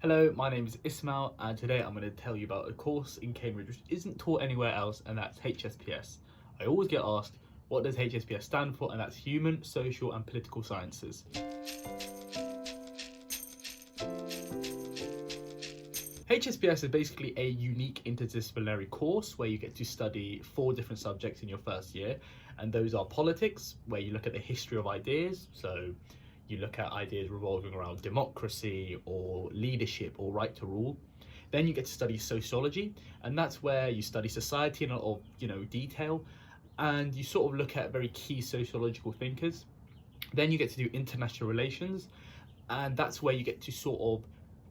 Hello, my name is Ismail, and today I'm going to tell you about a course in Cambridge which isn't taught anywhere else, and that's HSPS. I always get asked, what does HSPS stand for? And that's Human, Social and Political Sciences. HSPS is basically a unique interdisciplinary course where you get to study 4 different subjects in your first year, and those are politics, where you look at the history of ideas, so you look at ideas revolving around democracy or leadership or right to rule. Then you get to study sociology, and that's where you study society in a lot of detail, and you sort of look at very key sociological thinkers. Then you get to do international relations, and that's where you get to sort of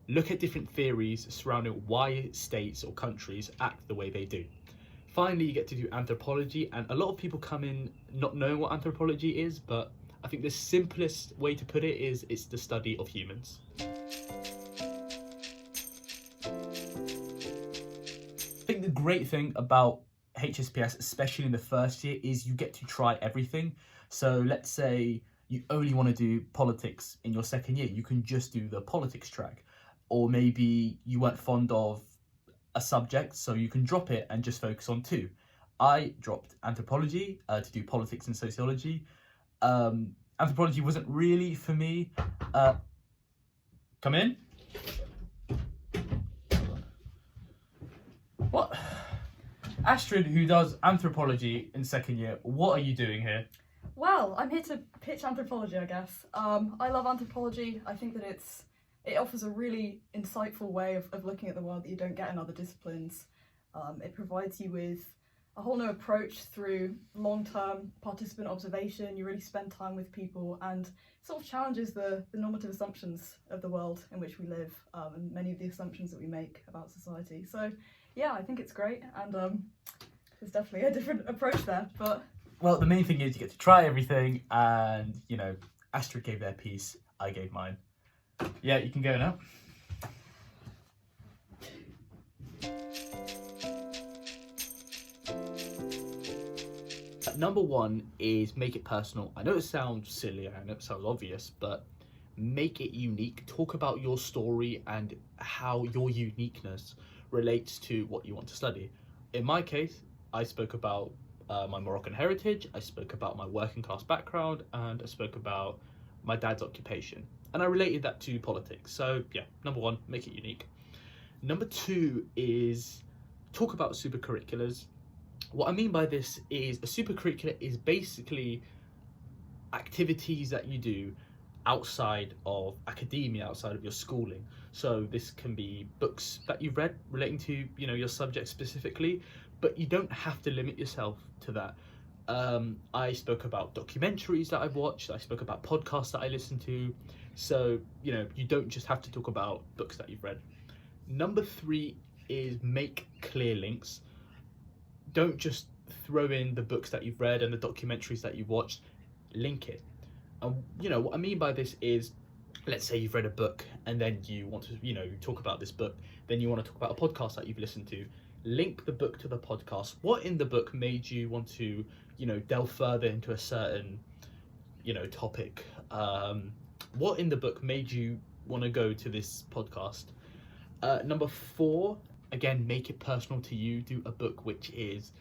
look at different theories surrounding why states or countries act the way they do. Finally, you get to do anthropology, and a lot of people come in not knowing what anthropology is, but I think the simplest way to put it is it's the study of humans. I think the great thing about HSPS, especially in the first year, is you get to try everything. So let's say you only want to do politics in your second year, you can just do the politics track. Or maybe you weren't fond of a subject, so you can drop it and just focus on 2. I dropped anthropology to do politics and sociology. Anthropology wasn't really for me. Come in. What? Astrid, who does anthropology in second year, what are you doing here? Well, I'm here to pitch anthropology, I guess. I love anthropology. I think that it offers a really insightful way of looking at the world that you don't get in other disciplines. It provides you with a whole new approach through long-term participant observation. You really spend time with people and sort of challenges the normative assumptions of the world in which we live, and many of the assumptions that we make about society. So yeah, I think it's great, and there's definitely a different approach there. But well, the main thing is you get to try everything, and Astrid gave their piece, I gave mine. Yeah, you can go now. Number 1 is make it personal. I know it sounds silly, I know it sounds obvious, but make it unique. Talk about your story and how your uniqueness relates to what you want to study. In my case, I spoke about my Moroccan heritage, I spoke about my working class background, and I spoke about my dad's occupation. And I related that to politics. So yeah, number 1, make it unique. Number 2 is talk about supercurriculars. What I mean by this is a supercurricular is basically activities that you do outside of academia, outside of your schooling. So this can be books that you've read relating to your subject specifically, but you don't have to limit yourself to that. I spoke about documentaries that I've watched, I spoke about podcasts that I listen to, so you don't just have to talk about books that you've read. Number 3 is make clear links. Don't just throw in the books that you've read and the documentaries that you've watched, link it. And what I mean by this is, let's say you've read a book and then you want to talk about this book, then you want to talk about a podcast that you've listened to. Link the book to the podcast. What in the book made you want to delve further into a certain topic? What in the book made you want to go to this podcast? Number 4, again, make it personal to you. Do a book which is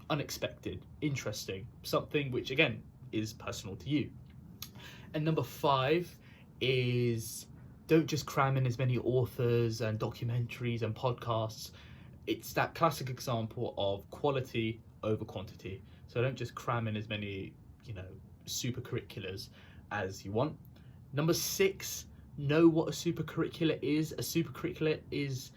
unexpected, interesting, something which again is personal to you. And number 5 is don't just cram in as many authors and documentaries and podcasts. It's that classic example of quality over quantity. So don't just cram in as many supercurriculars as you want. Number 6, know what a supercurricular is. A supercurricular is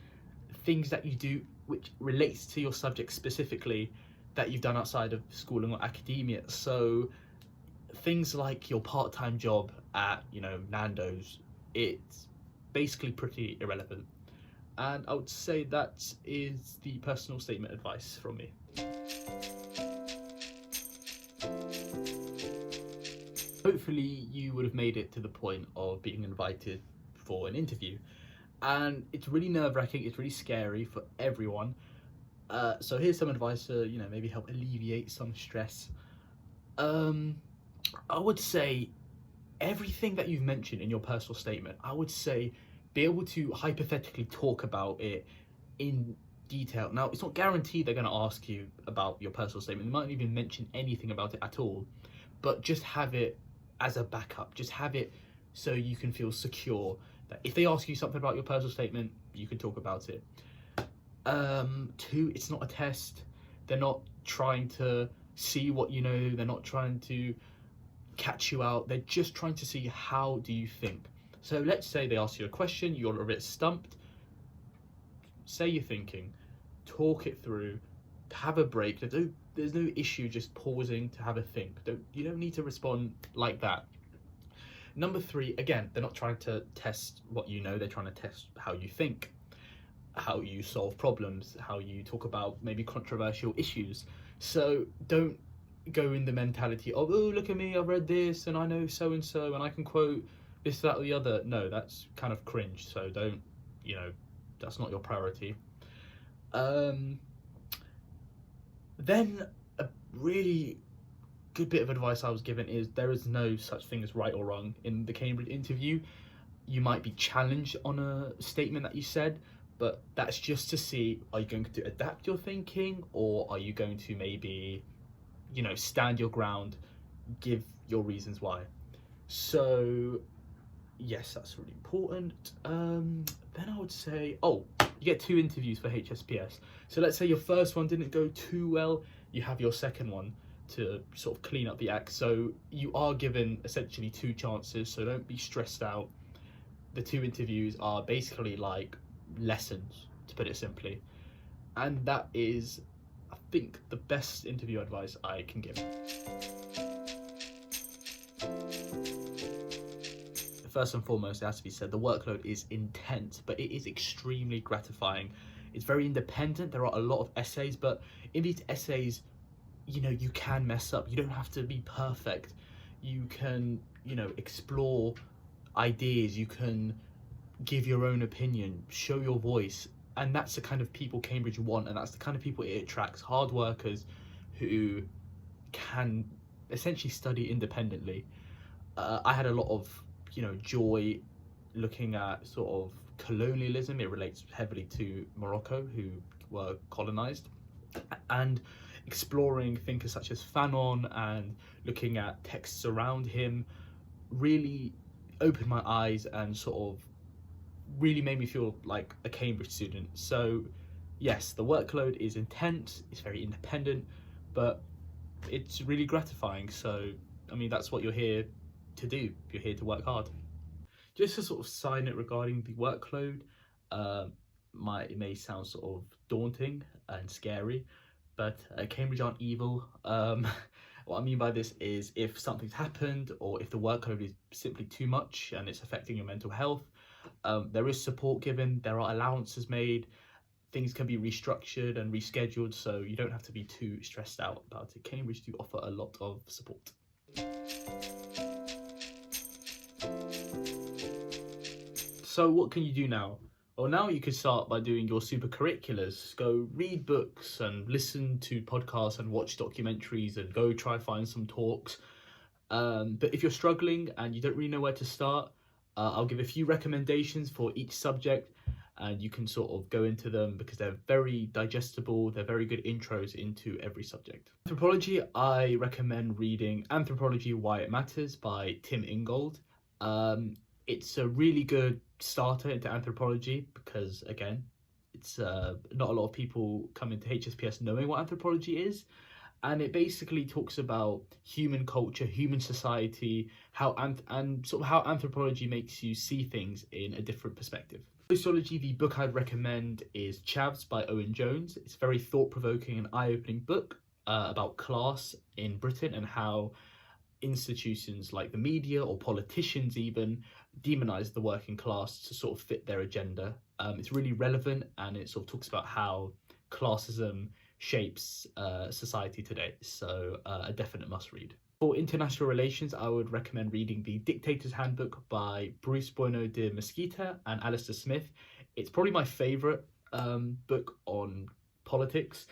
things that you do which relates to your subject specifically that you've done outside of schooling or academia. So things like your part-time job at Nando's, it's basically pretty irrelevant. And I would say that is the personal statement advice from me. Hopefully you would have made it to the point of being invited for an interview, and it's really nerve-wracking, it's really scary for everyone. So here's some advice to maybe help alleviate some stress. I would say everything that you've mentioned in your personal statement, I would say be able to hypothetically talk about it in detail. Now, it's not guaranteed they're going to ask you about your personal statement. They might not even mention anything about it at all, but just have it as a backup. Just have it so you can feel secure that if they ask you something about your personal statement, you can talk about it. 2, it's not a test. They're not trying to see what you know. They're not trying to catch you out. They're just trying to see, how do you think? So let's say they ask you a question, you're a bit stumped. Say you're thinking, talk it through, have a break. There's no issue just pausing to have a think. You don't need to respond like that. Number 3, again, they're not trying to test what you know. They're trying to test how you think, how you solve problems, how you talk about maybe controversial issues. So don't go in the mentality of, oh, look at me, I've read this and I know so and so and I can quote this, that, or the other. No, that's kind of cringe. So don't, that's not your priority. Then a really good bit of advice I was given is there is no such thing as right or wrong in the Cambridge interview. You might be challenged on a statement that you said, but that's just to see, are you going to adapt your thinking, or are you going to maybe, stand your ground, give your reasons why. So yes, that's really important. Then I would say, you get 2 interviews for HSPS. So let's say your first one didn't go too well, you have your second one to sort of clean up the act. So you are given essentially 2 chances, so don't be stressed out. The 2 interviews are basically like lessons, to put it simply. And that is, I think, the best interview advice I can give. First and foremost, it has to be said, the workload is intense, but it is extremely gratifying. It's very independent. There are a lot of essays, but in these essays, you can mess up. You don't have to be perfect. You can, explore ideas. You can give your own opinion, show your voice. And that's the kind of people Cambridge want, and that's the kind of people it attracts. Hard workers who can essentially study independently. I had a lot of joy looking at sort of colonialism. It relates heavily to Morocco, who were colonized, and exploring thinkers such as Fanon and looking at texts around him really opened my eyes and sort of really made me feel like a Cambridge student. So yes, the workload is intense, it's very independent, but it's really gratifying. So that's what you're here to do. You're here to work hard. Just a sort of side note regarding the workload, it may sound sort of daunting and scary, but Cambridge aren't evil. What I mean by this is, if something's happened or if the workload is simply too much and it's affecting your mental health, there is support given, there are allowances made, things can be restructured and rescheduled, so you don't have to be too stressed out about it. Cambridge do offer a lot of support. So what can you do now? Well, now you could start by doing your super curriculars. Go read books and listen to podcasts and watch documentaries and go try find some talks. But if you're struggling and you don't really know where to start, I'll give a few recommendations for each subject, and you can sort of go into them because they're very digestible. They're very good intros into every subject. Anthropology, I recommend reading Anthropology, Why It Matters by Tim Ingold. It's a really good starter into anthropology because, again, it's not a lot of people come into HSPS knowing what anthropology is. And it basically talks about human culture, human society, and sort of how anthropology makes you see things in a different perspective. Sociology, the book I'd recommend is Chavs by Owen Jones. It's a very thought-provoking and eye-opening book about class in Britain and how institutions like the media or politicians even demonize the working class to sort of fit their agenda. It's really relevant, and it sort of talks about how classism shapes society today, so a definite must read. For international relations, I would recommend reading The Dictator's Handbook by Bruce Bueno de Mesquita and Alistair Smith. It's probably my favourite book on politics.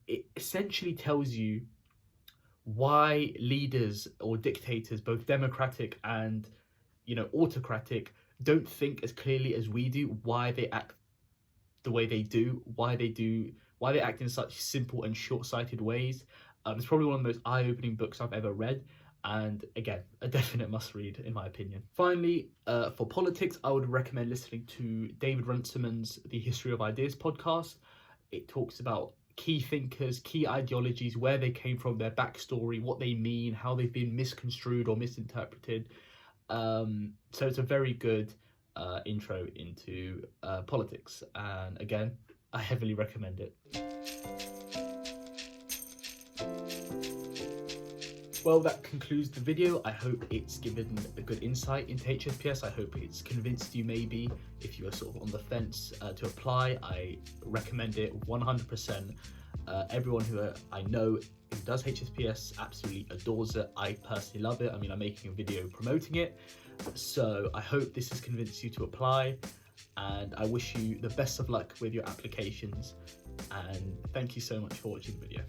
It essentially tells you why leaders or dictators, both democratic and autocratic, don't think as clearly as we do why they act the way they do, why they act in such simple and short-sighted ways. It's probably one of the most eye-opening books I've ever read, and again, a definite must-read in my opinion. Finally, for politics, I would recommend listening to David Runciman's The History of Ideas podcast. It talks about key thinkers, key ideologies, where they came from, their backstory, what they mean, how they've been misconstrued or misinterpreted. So it's a very good intro into politics, and again, I heavily recommend it. Well, that concludes the video. I hope it's given a good insight into HSPS. I hope it's convinced you, maybe if you are sort of on the fence to apply. I recommend it 100%. Everyone who I know who does HSPS absolutely adores it. I personally love it. I mean, I'm making a video promoting it. So I hope this has convinced you to apply, and I wish you the best of luck with your applications, and thank you so much for watching the video.